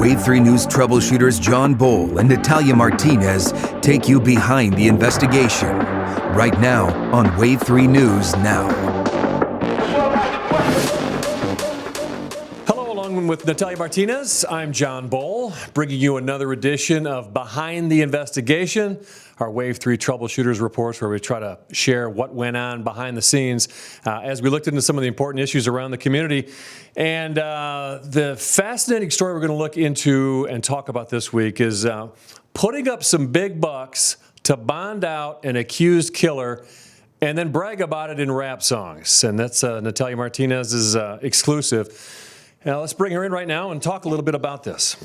Wave 3 News troubleshooters John Bowl and Natalia Martinez take you behind the investigation. Right now on Wave 3 News Now. Hello, along with Natalia Martinez, I'm John Bowl, bringing you another edition of Behind the Investigation, our Wave 3 Troubleshooters reports, where we try to share what went on behind the scenes as we looked into some of the important issues around the community. And the fascinating story we're going to look into and talk about this week is putting up some big bucks to bond out an accused killer and then brag about it in rap songs. And that's Natalia Martinez's exclusive. Now, let's bring her in right now and talk a little bit about this.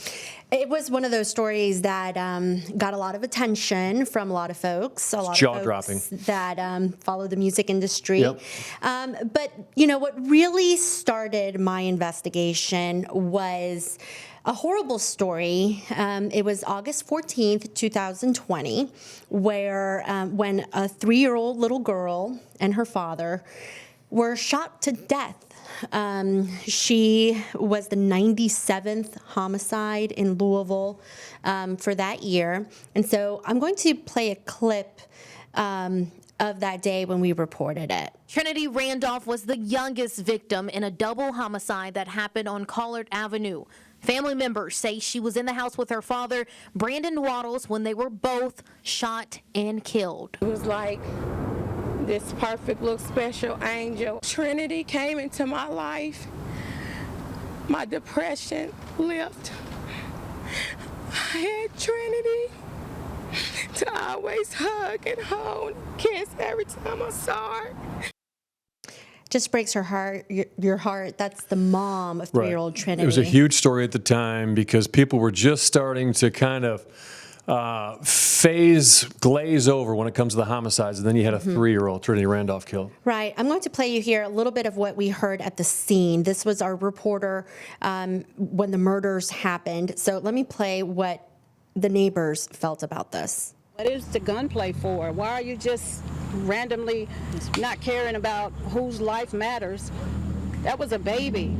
It was one of those stories that got a lot of attention from a lot of folks, Jaw-dropping. That follow the music industry. Yep. But, you know, what really started my investigation was a horrible story. It was August 14th, 2020, where when a 3-year-old little girl and her father were shot to death. She was the 97th homicide in Louisville for that year. And so I'm going to play a clip of that day when we reported it. Trinity Randolph was the youngest victim in a double homicide that happened on Collard Avenue. Family members say she was in the house with her father, Brandon Waddles, when they were both shot and killed. It was like this perfect little special angel. Trinity came into my life. My depression left. I had Trinity to always hug and hold, kiss every time I saw her. Just breaks her heart, your heart. That's the mom of 3-year-old Trinity. It was a huge story at the time because people were just starting to kind of glaze over when it comes to the homicides, and then you had a 3-year-old Trinity Randolph killed. Right. I'm going to play you here a little bit of what we heard at the scene. This was our reporter when the murders happened. So let me play what the neighbors felt about this. What is the gunplay for? Why are you just randomly not caring about whose life matters? That was a baby.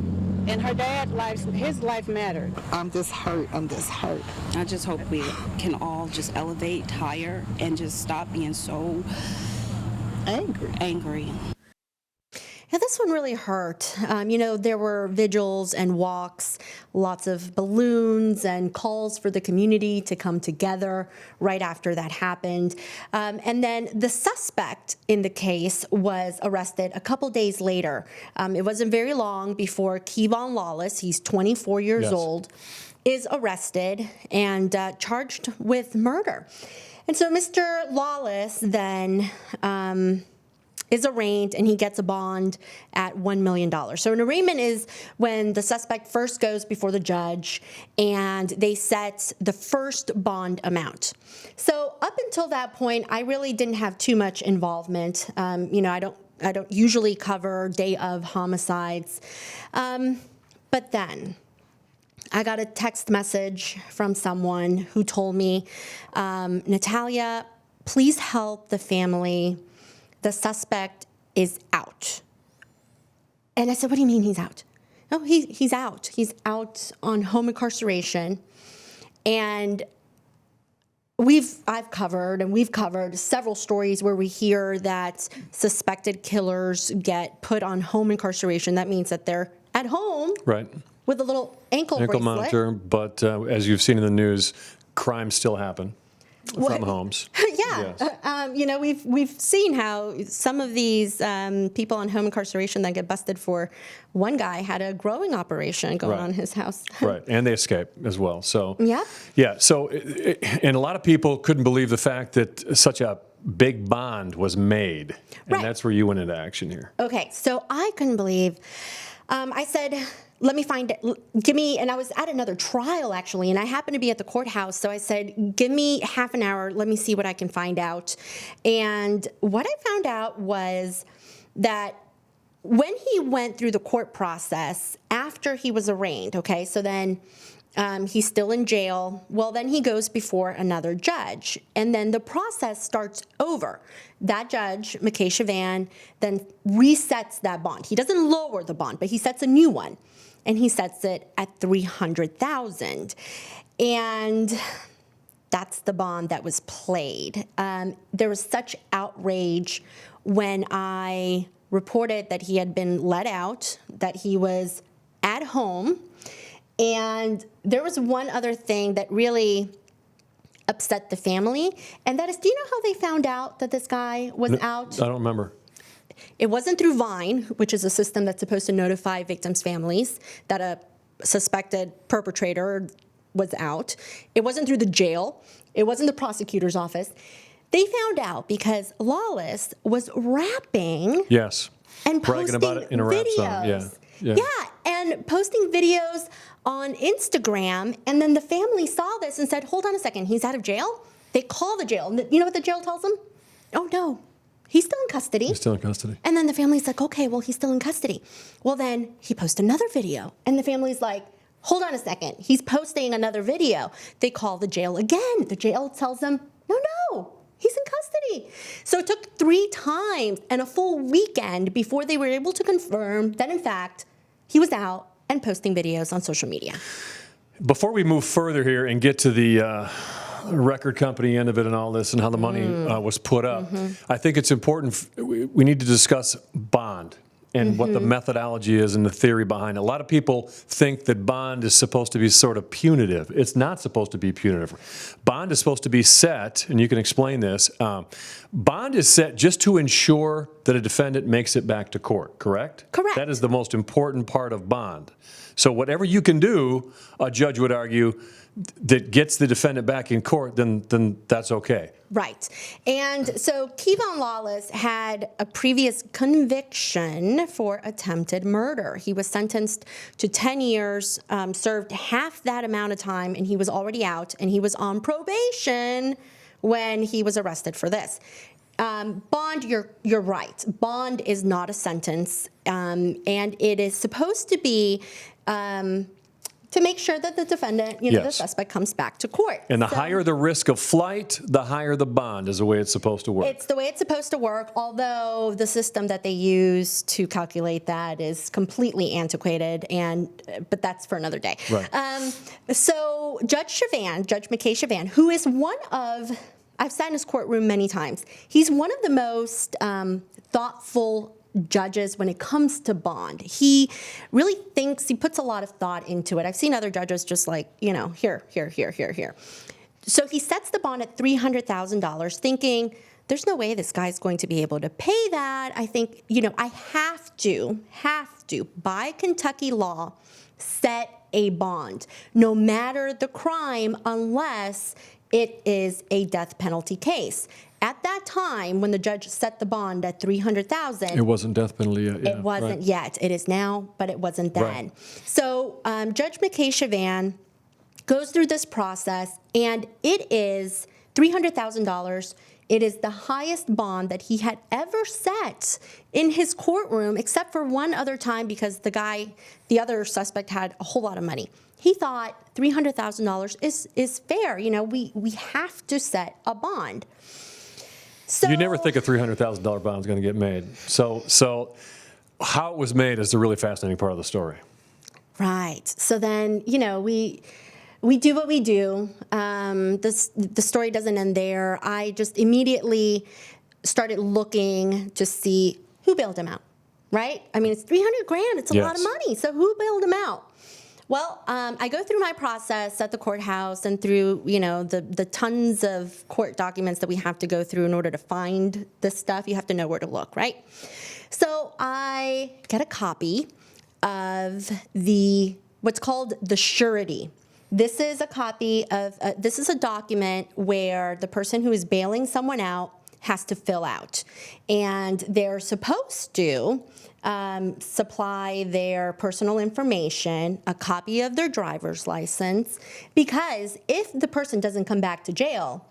And her dad's life, his life mattered. I'm just hurt. I just hope we can all just elevate higher and just stop being so angry. Yeah, this one really hurt. You know, there were vigils and walks, lots of balloons and calls for the community to come together right after that happened. And then the suspect in the case was arrested a couple days later. It wasn't very long before Kevon Lawless, he's 24 years old, is arrested and charged with murder. And so Mr. Lawless then is arraigned, and he gets a bond at $1 million. So an arraignment is when the suspect first goes before the judge and they set the first bond amount. So up until that point, I really didn't have too much involvement. You know, I don't usually cover day of homicides. But then I got a text message from someone who told me, Natalia, please help the family. The suspect is out. And I said, what do you mean he's out? No, he's out. He's out on home incarceration. And we've covered several stories where we hear that suspected killers get put on home incarceration. That means that they're at home with a little ankle bracelet. Monitor, but as you've seen in the news, crimes still happen. From homes. Yeah. Yes. You know, we've seen how some of these people on home incarceration that get busted for, one guy had a growing operation going on in his house. Right, and they escape as well. So yeah. So and a lot of people couldn't believe the fact that such a big bond was made, and that's where you went into action here. Okay, so I couldn't believe. I said, let me find it. And I was at another trial actually, and I happened to be at the courthouse. So I said, give me half an hour. Let me see what I can find out. And what I found out was that when he went through the court process after he was arraigned, okay, so then he's still in jail. Well, then he goes before another judge, and then the process starts over. That judge, McKay Chavan, then resets that bond. He doesn't lower the bond, but he sets a new one. and he sets it at $300,000. And that's the bond that was played. There was such outrage when I reported that he had been let out, that he was at home. And there was one other thing that really upset the family, and that is, do you know how they found out that this guy was out? I don't remember. It wasn't through Vine, which is a system that's supposed to notify victims' families that a suspected perpetrator was out. It wasn't through the jail. It wasn't the prosecutor's office. They found out because Lawless was rapping. Yes. And bragging about it in a rap song. videos. Yeah. And posting videos on Instagram, and then the family saw this and said, hold on a second, he's out of jail? They call the jail. You know what the jail tells them? Oh, no, he's still in custody. He's still in custody. And then the family's like, okay, well, he's still in custody. Well, then he posts another video, and the family's like, hold on a second, he's posting another video. They call the jail again. The jail tells them, no, he's in custody. So it took 3 times and a full weekend before they were able to confirm that, in fact, he was out and posting videos on social media. Before we move further here and get to the record company end of it and all this and how the money was put up, I think it's important, we need to discuss bond and what the methodology is and the theory behind it. A lot of people think that bond is supposed to be sort of punitive. It's not supposed to be punitive. Bond is supposed to be set, and you can explain this, bond is set just to ensure that a defendant makes it back to court, correct? Correct. That is the most important part of bond. So whatever you can do, a judge would argue, that gets the defendant back in court, then that's okay. Right. And so Kevon Lawless had a previous conviction for attempted murder. He was sentenced to 10 years, served half that amount of time, and he was already out, and he was on probation when he was arrested for this. Bond, you're right. Bond is not a sentence, and it is supposed to be to make sure that the defendant, the suspect, comes back to court. And the higher the risk of flight, the higher the bond is the way it's supposed to work. It's the way it's supposed to work, although the system that they use to calculate that is completely antiquated, but that's for another day. Right. So Judge McKay Chavan, who is I've sat in his courtroom many times. He's one of the most thoughtful judges when it comes to bond. He really he puts a lot of thought into it. I've seen other judges just like, here. So he sets the bond at $300,000 thinking, there's no way this guy's going to be able to pay that. I think, I have to, by Kentucky law, set a bond, no matter the crime, unless it is a death penalty case. At that time, when the judge set the bond at $300,000, it wasn't death penalty yet. It wasn't yet. It is now, but it wasn't then. Right. So Judge McKay Chavan goes through this process, and it is $300,000. It is the highest bond that he had ever set in his courtroom, except for one other time because the other suspect had a whole lot of money. He thought $300,000 is fair. We have to set a bond. So, you never think a $300,000 bond is going to get made. So how it was made is the really fascinating part of the story. Right. So then, we do what we do. The story doesn't end there. I just immediately started looking to see who bailed him out, right? I mean, it's $300,000. It's a lot of money. So who bailed him out? Well, I go through my process at the courthouse and through, the tons of court documents that we have to go through in order to find this stuff. You have to know where to look, right? So I get a copy of what's called the surety. This is a copy of, this is a document where the person who is bailing someone out has to fill out. And they're supposed to supply their personal information, a copy of their driver's license, because if the person doesn't come back to jail,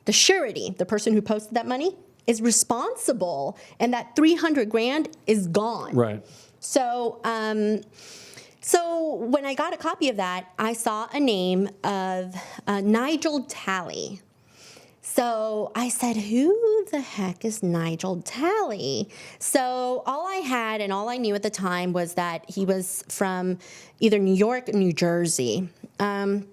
the surety, the person who posted that money, is responsible, and that $300,000 is gone. Right. So, so when I got a copy of that, I saw a name of Nigel Talley. So I said, who the heck is Nigel Talley? So all I had and all I knew at the time was that he was from either New York or New Jersey. And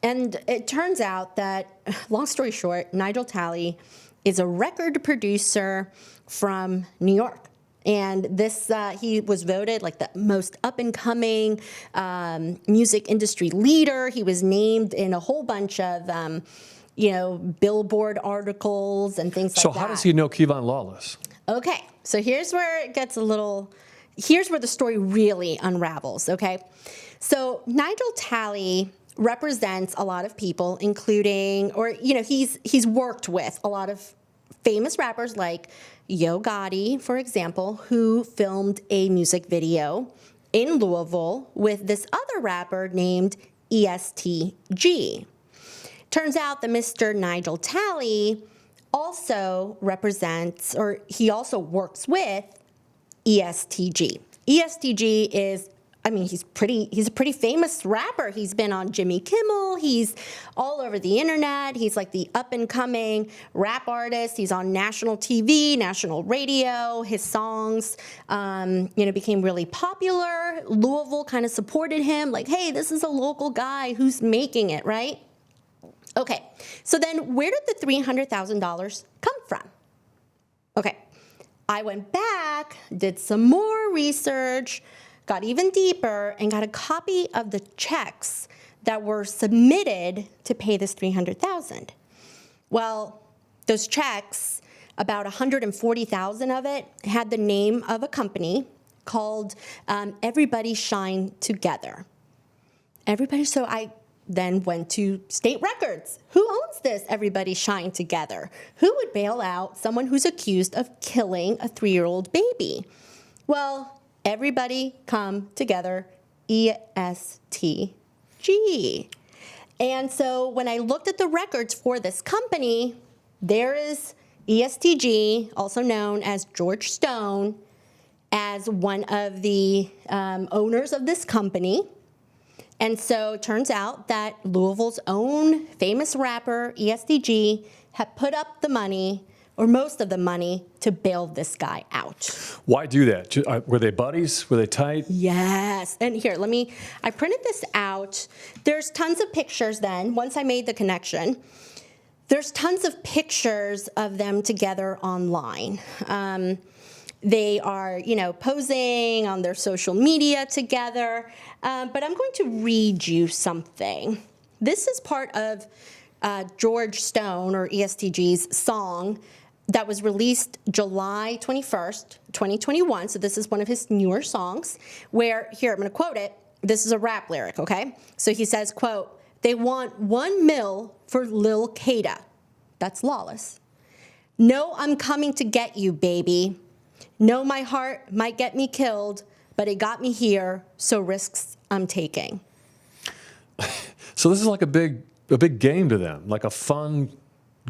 it turns out that, long story short, Nigel Talley is a record producer from New York. And this, he was voted like the most up-and-coming music industry leader. He was named in a whole bunch of Billboard articles and things like that. So how does he know Kevon Lawless? Okay, so here's where it gets here's where the story really unravels, okay? So Nigel Talley represents a lot of people, including, he's worked with a lot of famous rappers like Yo Gotti, for example, who filmed a music video in Louisville with this other rapper named EST G. Turns out that Mr. Nigel Talley also represents, or he also works with EST G. EST G is, he's a pretty famous rapper. He's been on Jimmy Kimmel. He's all over the internet. He's like the up-and-coming rap artist. He's on national TV, national radio. His songs, became really popular. Louisville kind of supported him, like, hey, this is a local guy who's making it, right? Okay, so then where did the $300,000 come from? Okay, I went back, did some more research, got even deeper, and got a copy of the checks that were submitted to pay this $300,000. Well, those checks, about $140,000 of it had the name of a company called Everybody Shine Together. So I then went to state records. Who owns this Everybody Shine Together? Who would bail out someone who's accused of killing a 3-year-old baby? Well, Everybody Come Together, EST G. And so when I looked at the records for this company, there is EST G, also known as George Stone, as one of the owners of this company. And so it turns out that Louisville's own famous rapper, EST G, had put up the money, or most of the money, to bail this guy out. Why do that? Were they buddies? Were they tight? Yes. And here, I printed this out. There's tons of pictures then, once I made the connection. There's tons of pictures of them together online. They are, posing on their social media together. But I'm going to read you something. This is part of George Stone, or ESTG's song, that was released July 21st, 2021. So this is one of his newer songs, where, here, I'm going to quote it. This is a rap lyric, okay? So he says, quote, "They want $1 million for Lil Kada." That's Lawless. "No, I'm coming to get you, baby. No, my heart might get me killed, but it got me here, so risks I'm taking." So this is like a big game to them, like a fun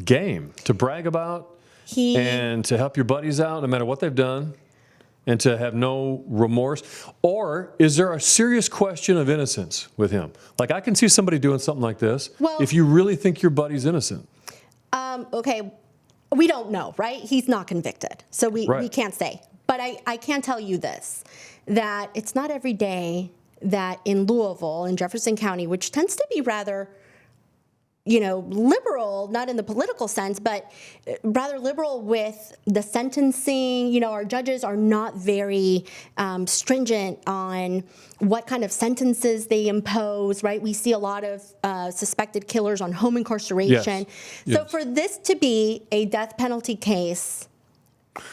game to brag about and to help your buddies out no matter what they've done, and to have no remorse. Or is there a serious question of innocence with him? Like, I can see somebody doing something like this if you really think your buddy's innocent. Okay, we don't know, right? He's not convicted, so we can't say. But I can tell you this, that it's not every day that in Louisville, in Jefferson County, which tends to be rather, liberal, not in the political sense, but rather liberal with the sentencing. Our judges are not very stringent on what kind of sentences they impose, right? We see a lot of suspected killers on home incarceration. Yes. So for this to be a death penalty case,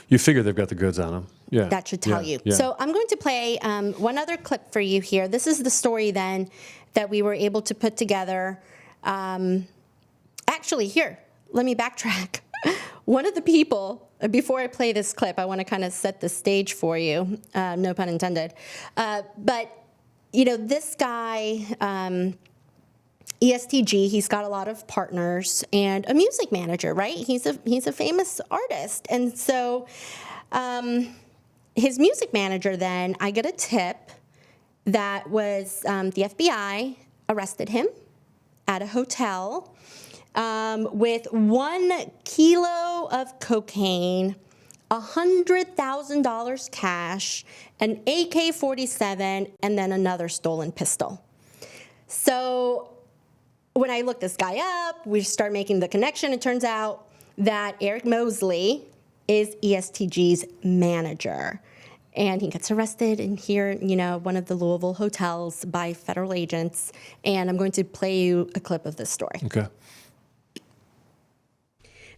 you figure they've got the goods on them. Yeah. That should tell you. Yeah. So I'm going to play one other clip for you here. This is the story then that we were able to put together. Actually, here, let me backtrack. One of the people, before I play this clip, I want to kind of set the stage for you, no pun intended. But, this guy, EST G, he's got a lot of partners and a music manager, right? He's a famous artist. And so his music manager then, I get a tip that was the FBI arrested him at a hotel with 1 kilo of cocaine, $100,000 cash, an AK-47, and then another stolen pistol. So when I looked this guy up, we start making the connection. It turns out that Eric Mosley is EST G's manager. And he gets arrested in here, one of the Louisville hotels by federal agents. And I'm going to play you a clip of this story. Okay.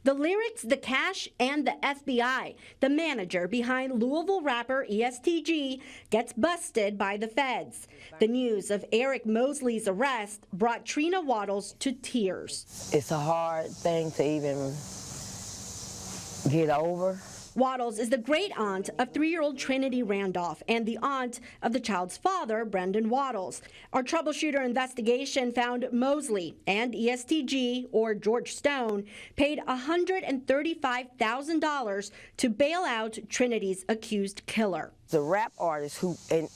The lyrics, the cash, and the FBI. The manager behind Louisville rapper EST G gets busted by the feds. The news of Eric Mosley's arrest brought Trina Waddles to tears. It's a hard thing to even get over. Waddles is the great aunt of 3-year-old Trinity Randolph and the aunt of the child's father, Brendan Waddles. Our troubleshooter investigation found Mosley and EST G, or George Stone, paid $135,000 to bail out Trinity's accused killer. The rap artist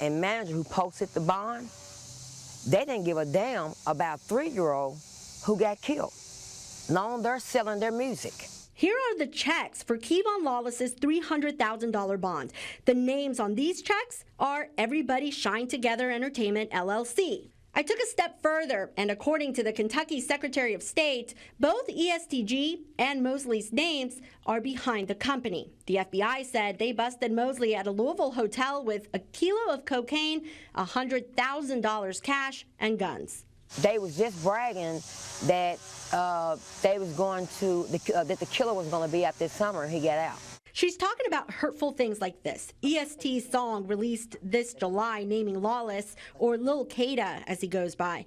and manager who posted the bond, they didn't give a damn about 3-year-old who got killed. No, they're selling their music. Here are the checks for Kevon Lawless's $300,000 bond. The names on these checks are Everybody Shine Together Entertainment, LLC. I took a step further, and according to the Kentucky Secretary of State, both EST G and Mosley's names are behind the company. The FBI said they busted Mosley at a Louisville hotel with 1 kilo of cocaine, $100,000 cash, and guns. They was just bragging that they was going to that the killer was going to be out this summer, and he got out. She's talking about hurtful things like this. EST's song released this July naming Lawless, or Lil Kada as he goes by.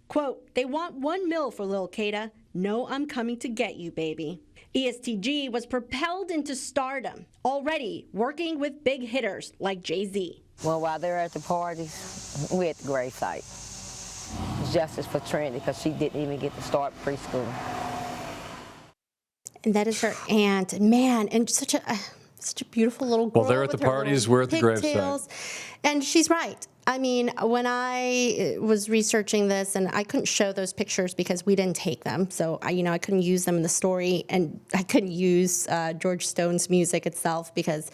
Quote, they want $1 million for Lil Kada. No, I'm coming to get you, baby. EST G was propelled into stardom, already working with big hitters like Jay-Z. Well, while they're at the parties, we're at the gravesite. Justice for Trinity, because she didn't even get to start preschool. And that is her aunt. Man, and such a beautiful little girl. Well, they're at the parties, we're at the gravesite. And she's right. I mean, when I was researching this, and I couldn't show those pictures because we didn't take them, so I couldn't use them in the story, and I couldn't use George Stone's music itself because,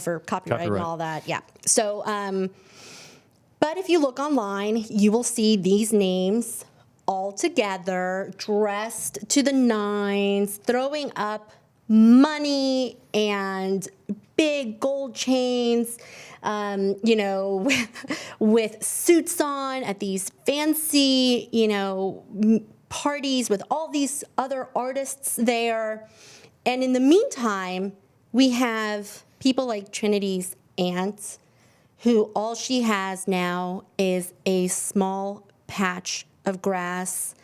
for copyright and all that. Yeah. So, but if you look online, you will see these names all together, dressed to the nines, throwing up money and big gold chains, with suits on at these fancy, parties with all these other artists there. And in the meantime, we have people like Trinity's aunt, who all she has now is a small patch of grass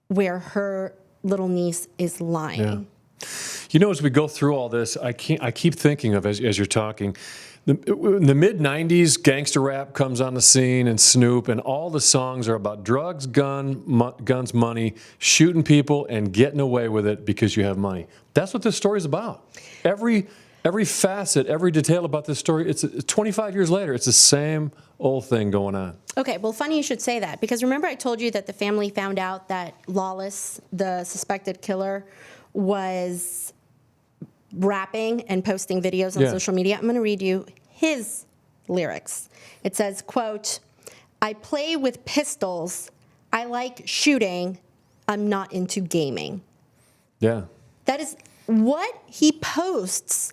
where her little niece is lying. Yeah. As we go through all this, I keep thinking of, as you're talking, in the mid-'90s, gangster rap comes on the scene, and Snoop, and all the songs are about drugs, guns, money, shooting people, and getting away with it because you have money. That's what this story's about. Every facet, every detail about this story, it's 25 years later, it's the same old thing going on. Okay, well, funny you should say that, because remember I told you that the family found out that Lawless, the suspected killer, was rapping and posting videos on social media? I'm going to read you his lyrics. It says, quote, I play with pistols. I like shooting. I'm not into gaming. Yeah. That is what he posts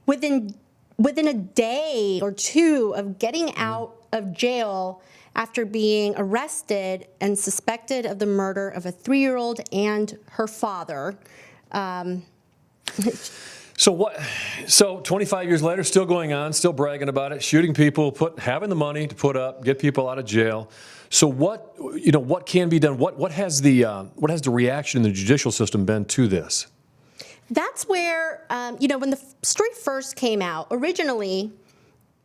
within a day or two of getting out of jail after being arrested and suspected of the murder of a 3-year-old and her father. So 25 years later, still going on, still bragging about it, shooting people, having the money to put up, get people out of jail. So what can be done? What has the reaction in the judicial system been to this? That's where, when the story first came out, originally,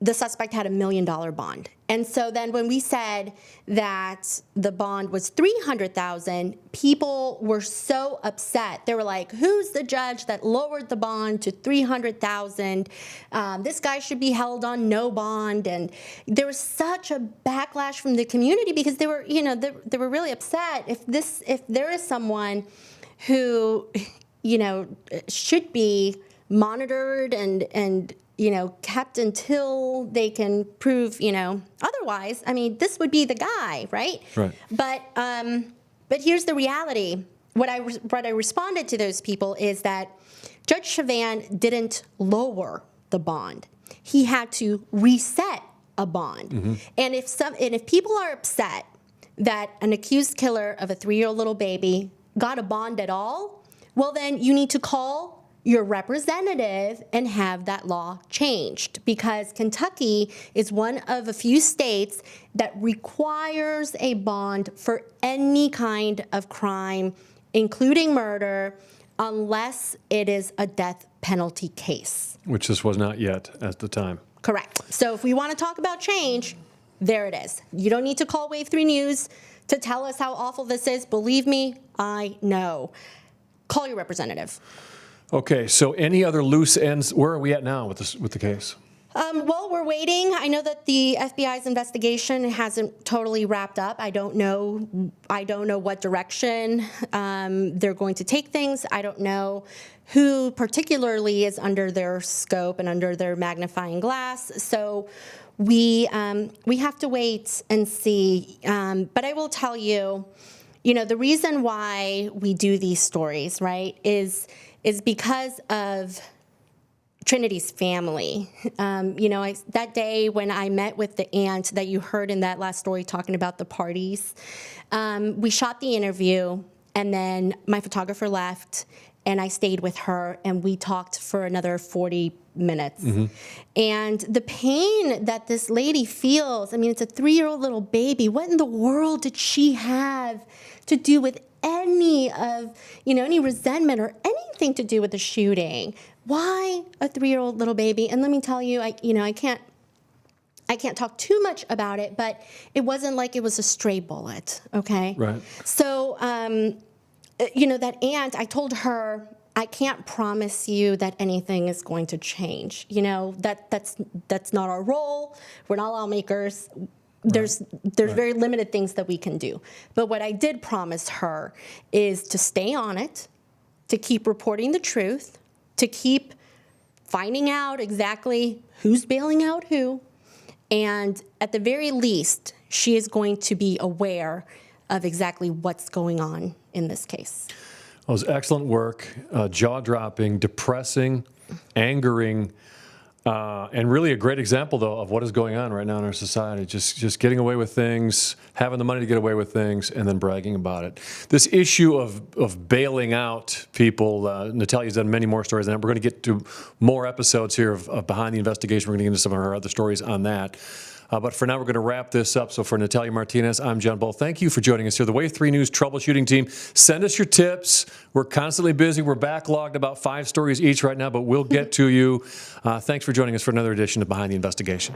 the suspect had $1 million bond. And so then when we said that the bond was $300,000, people were so upset. They were like, who's the judge that lowered the bond to $300,000? This guy should be held on no bond. And there was such a backlash from the community because they were, they were really upset. If there is someone who, should be monitored and kept until they can prove, otherwise. I mean, this would be the guy, right? Right. But here's the reality. What I responded to those people is that Judge Chauvin didn't lower the bond. He had to reset a bond. Mm-hmm. And if people are upset that an accused killer of a 3-year-old little baby got a bond at all, well, then you need to call your representative and have that law changed, because Kentucky is one of a few states that requires a bond for any kind of crime, including murder, unless it is a death penalty case. Which this was not yet at the time. Correct. So if we want to talk about change, there it is. You don't need to call Wave 3 News to tell us how awful this is. Believe me, I know. Call your representative. Okay, so any other loose ends? Where are we at now with the case? Well, we're waiting. I know that the FBI's investigation hasn't totally wrapped up. I don't know what direction they're going to take things. I don't know who particularly is under their scope and under their magnifying glass. So we have to wait and see. But I will tell you, the reason why we do these stories, right, is because of Trinity's family. That day when I met with the aunt that you heard in that last story talking about the parties, we shot the interview, and then my photographer left, and I stayed with her, and we talked for another 40 minutes. Mm-hmm. And the pain that this lady feels, I mean, it's a 3-year-old little baby. What in the world did she have to do with any resentment or anything to do with the shooting? Why a 3-year-old little baby? And let me tell you, I can't talk too much about it, but it wasn't like it was a stray bullet, okay? Right. So, that aunt, I told her, I can't promise you that anything is going to change. That's not our role. We're not lawmakers. There's very limited things that we can do. But what I did promise her is to stay on it, to keep reporting the truth, to keep finding out exactly who's bailing out who, and at the very least, she is going to be aware of exactly what's going on in this case. It was excellent work, jaw-dropping, depressing, angering, and really a great example, though, of what is going on right now in our society. Just getting away with things, having the money to get away with things, and then bragging about it. This issue of bailing out people, Natalia's done many more stories on that. We're going to get to more episodes here of Behind the Investigation. We're going to get into some of her other stories on that. But for now, we're going to wrap this up. So for Natalia Martinez, I'm John Bull. Thank you for joining us here. The Wave 3 News troubleshooting team. Send us your tips. We're constantly busy. We're backlogged about 5 stories each right now, but we'll get to you. Thanks for joining us for another edition of Behind the Investigation.